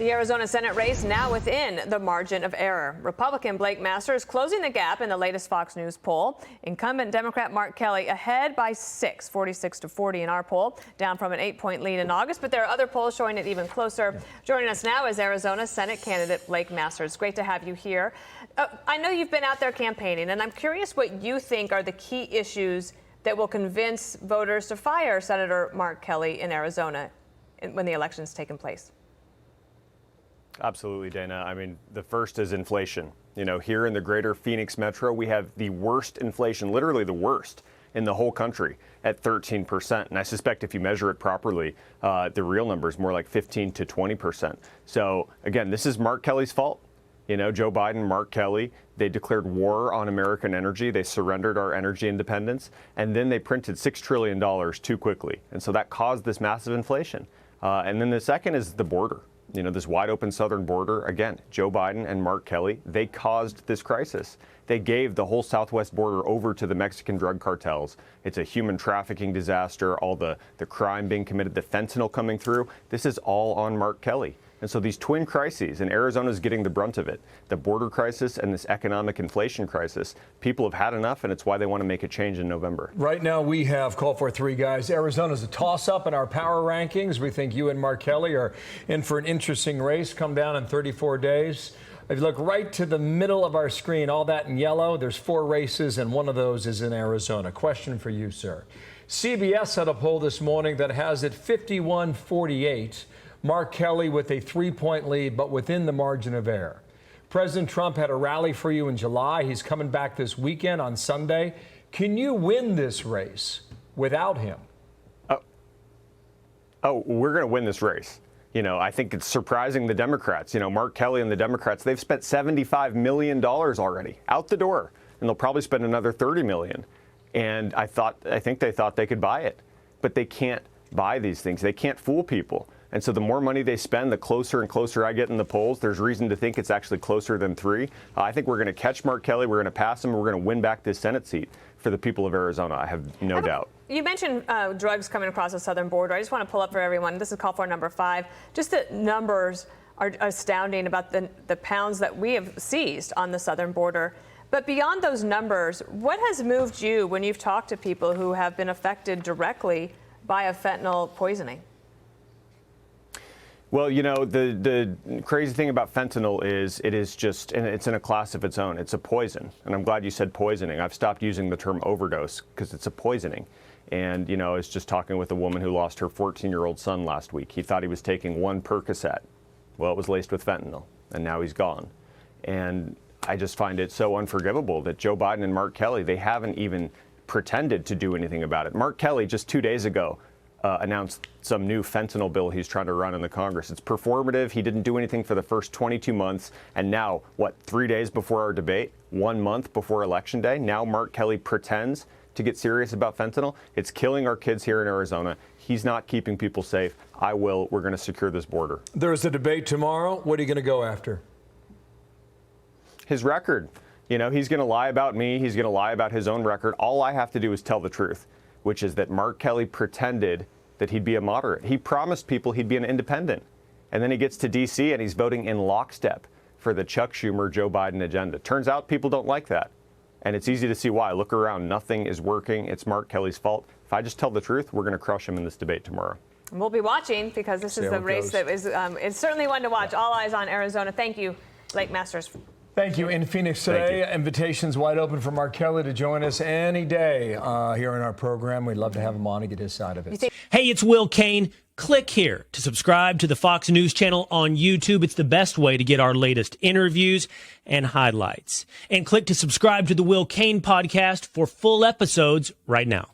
The Arizona Senate race now within the margin of error. Republican Blake Masters closing the gap in the latest Fox News poll. Incumbent Democrat Mark Kelly ahead by 6, 46-40 in our poll, down from an 8-point lead in August. But there are other polls showing it even closer. Joining us now is Arizona Senate candidate Blake Masters. Great to have you here. I know you've been out there campaigning, and I'm curious what you think are the key issues that will convince voters to fire Senator Mark Kelly in Arizona when the election's taken place. Absolutely, Dana. I mean, the first is inflation. You know, here in the greater Phoenix metro, we have the worst inflation, literally the worst in the whole country at 13%. And I suspect if you measure it properly, the real number is more like 15 to 20%. So again, this is Mark Kelly's fault. You know, Joe Biden, Mark Kelly, they declared war on American energy. They surrendered our energy independence. And then they printed $6 trillion too quickly. And so that caused this massive inflation. And then the second is the border. You know, this wide open southern border, again, Joe Biden and Mark Kelly, they caused this crisis. They gave the whole southwest border over to the Mexican drug cartels. It's a human trafficking disaster, all the crime being committed, the fentanyl coming through. This is all on Mark Kelly. And so these twin crises, and Arizona's getting the brunt of it, the border crisis and this economic inflation crisis, people have had enough, and it's why they want to make a change in November. Right now we have call for three guys. Arizona's a toss-up in our power rankings. We think you and Mark Kelly are in for an interesting race, come down in 34 days. If you look right to the middle of our screen, all that in yellow, there's 4 races, and one of those is in Arizona. Question for you, sir. CBS had a poll this morning that has it 51-48. Mark Kelly with a 3-point lead, but within the margin of error. President Trump had a rally for you in July. He's coming back this weekend on Sunday. Can you win this race without him? We're going to win this race. You know, I think it's surprising the Democrats. You know, Mark Kelly and the Democrats, they've spent $75 million already out the door, and they'll probably spend another $30 million. And I think they thought they could buy it, but they can't buy these things. They can't fool people. And so the more money they spend, the closer and closer I get in the polls. There's reason to think it's actually closer than 3. I think we're going to catch Mark Kelly. We're going to pass him. And we're going to win back this Senate seat for the people of Arizona. I have no doubt. You mentioned drugs coming across the southern border. I just want to pull up for everyone. This is call for number 5. Just the numbers are astounding about the pounds that we have seized on the southern border. But beyond those numbers, what has moved you when you've talked to people who have been affected directly by a fentanyl poisoning? Well, you know, the crazy thing about fentanyl is it is just, and it's in a class of its own. It's a poison. And I'm glad you said poisoning. I've stopped using the term overdose because it's a poisoning. And, you know, I was just talking with a woman who lost her 14-year-old son last week. He thought he was taking 1 Percocet. Well, it was laced with fentanyl, and now he's gone. And I just find it so unforgivable that Joe Biden and Mark Kelly, they haven't even pretended to do anything about it. Mark Kelly, just 2 days ago, announced some new fentanyl bill he's trying to run in the Congress. It's performative. He didn't do anything for the first 22 months. And now, 3 days before our debate, 1 month before Election Day, now Mark Kelly pretends to get serious about fentanyl. It's killing our kids here in Arizona. He's not keeping people safe. I will. We're going to secure this border. There's a debate tomorrow. What are you going to go after? His record. You know, he's going to lie about me. He's going to lie about his own record. All I have to do is tell the truth, which is that Mark Kelly pretended that he'd be a moderate. He promised people he'd be an independent. And then he gets to D.C. and he's voting in lockstep for the Chuck Schumer, Joe Biden agenda. Turns out people don't like that. And it's easy to see why. Look around. Nothing is working. It's Mark Kelly's fault. If I just tell the truth, we're going to crush him in this debate tomorrow. We'll be watching because this is the race that is it's certainly one to watch. All eyes on Arizona. Thank you, Blake Masters. Thank you. In Phoenix today, invitations wide open for Mark Kelly to join us any day here in our program. We'd love to have him on and get his side of it. Hey, it's Will Kane. Click here to subscribe to the Fox News channel on YouTube. It's the best way to get our latest interviews and highlights. And click to subscribe to the Will Kane podcast for full episodes right now.